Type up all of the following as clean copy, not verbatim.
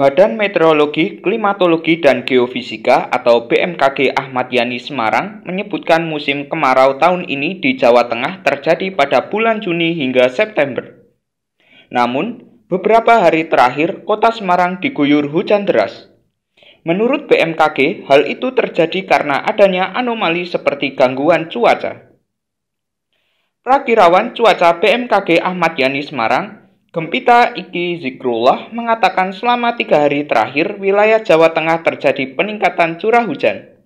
Badan Meteorologi, Klimatologi, dan Geofisika atau BMKG Ahmad Yani Semarang menyebutkan musim kemarau tahun ini di Jawa Tengah terjadi pada bulan Juni hingga September. Namun, beberapa hari terakhir kota Semarang diguyur hujan deras. Menurut BMKG, hal itu terjadi karena adanya anomali seperti gangguan cuaca. Prakirawan cuaca BMKG Ahmad Yani Semarang, Gempita Iki Zikrullah mengatakan selama 3 hari terakhir wilayah Jawa Tengah terjadi peningkatan curah hujan.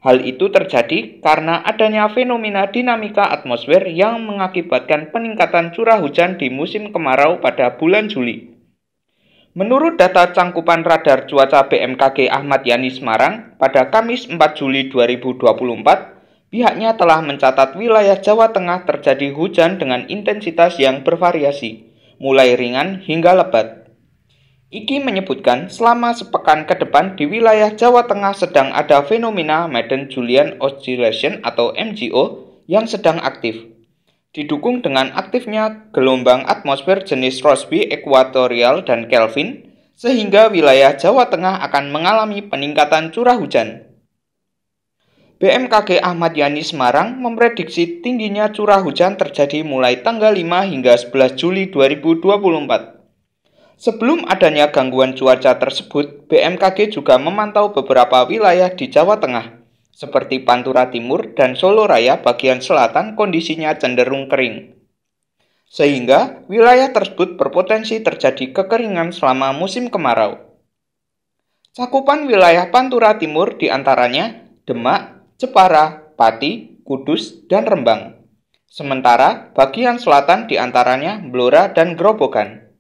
Hal itu terjadi karena adanya fenomena dinamika atmosfer yang mengakibatkan peningkatan curah hujan di musim kemarau pada bulan Juli. Menurut data cangkupan radar cuaca BMKG Ahmad Yani Semarang, pada Kamis 4 Juli 2024, pihaknya telah mencatat wilayah Jawa Tengah terjadi hujan dengan intensitas yang bervariasi, mulai ringan hingga lebat. Iki menyebutkan selama sepekan ke depan di wilayah Jawa Tengah sedang ada fenomena Madden-Julian Oscillation atau MJO yang sedang aktif. Didukung dengan aktifnya gelombang atmosfer jenis Rossby Equatorial dan Kelvin, sehingga wilayah Jawa Tengah akan mengalami peningkatan curah hujan. BMKG Ahmad Yani Semarang memprediksi tingginya curah hujan terjadi mulai tanggal 5 hingga 11 Juli 2024. Sebelum adanya gangguan cuaca tersebut, BMKG juga memantau beberapa wilayah di Jawa Tengah, seperti Pantura Timur dan Solo Raya bagian selatan kondisinya cenderung kering. Sehingga wilayah tersebut berpotensi terjadi kekeringan selama musim kemarau. Cakupan wilayah Pantura Timur diantaranya Demak, Jepara, Pati, Kudus, dan Rembang. Sementara bagian selatan diantaranya Blora dan Grobogan.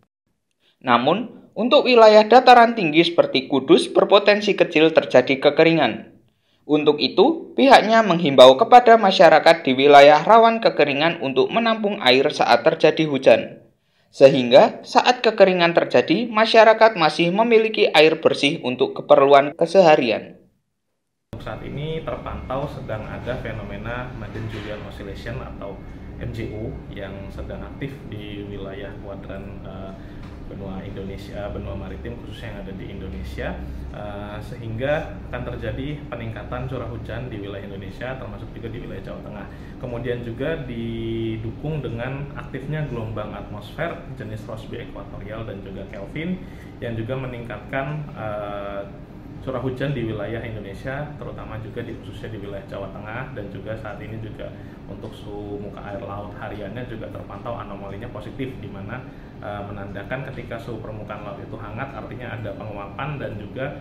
Namun, untuk wilayah dataran tinggi seperti Kudus berpotensi kecil terjadi kekeringan. Untuk itu, pihaknya menghimbau kepada masyarakat di wilayah rawan kekeringan untuk menampung air saat terjadi hujan. Sehingga saat kekeringan terjadi, masyarakat masih memiliki air bersih untuk keperluan keseharian. Saat ini terpantau sedang ada fenomena Madden-Julian Oscillation atau MJO yang sedang aktif di wilayah kuadran benua Indonesia, benua maritim khususnya yang ada di Indonesia, sehingga akan terjadi peningkatan curah hujan di wilayah Indonesia termasuk juga di wilayah Jawa Tengah. Kemudian juga didukung dengan aktifnya gelombang atmosfer jenis Rossby Equatorial dan juga Kelvin yang juga meningkatkan curah hujan di wilayah Indonesia, terutama juga khususnya di wilayah Jawa Tengah, dan juga saat ini juga untuk suhu muka air laut hariannya juga terpantau anomalinya positif, di mana menandakan ketika suhu permukaan laut itu hangat artinya ada penguapan dan juga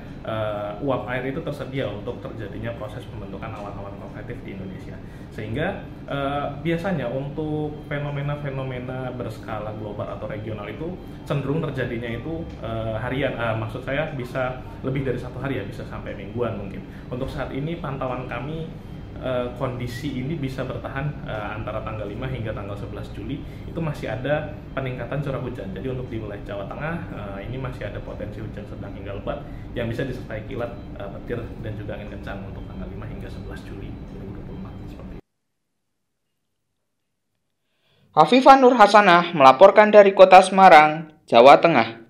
uap air itu tersedia untuk terjadinya proses pembentukan awan-awan konvektif di Indonesia. Sehingga biasanya untuk fenomena-fenomena berskala global atau regional itu cenderung terjadinya itu harian, maksud saya bisa lebih dari 1 hari ya, bisa sampai mingguan mungkin. Untuk saat ini pantauan kami kondisi ini bisa bertahan antara tanggal 5 hingga tanggal 11 Juli itu masih ada peningkatan curah hujan. Jadi untuk di wilayah Jawa Tengah ini masih ada potensi hujan sedang hingga lebat yang bisa disertai kilat, petir, dan juga angin kencang untuk tanggal 5 hingga 11 Juli 2024 seperti itu. Hafifah Nur Hasanah melaporkan dari Kota Semarang, Jawa Tengah.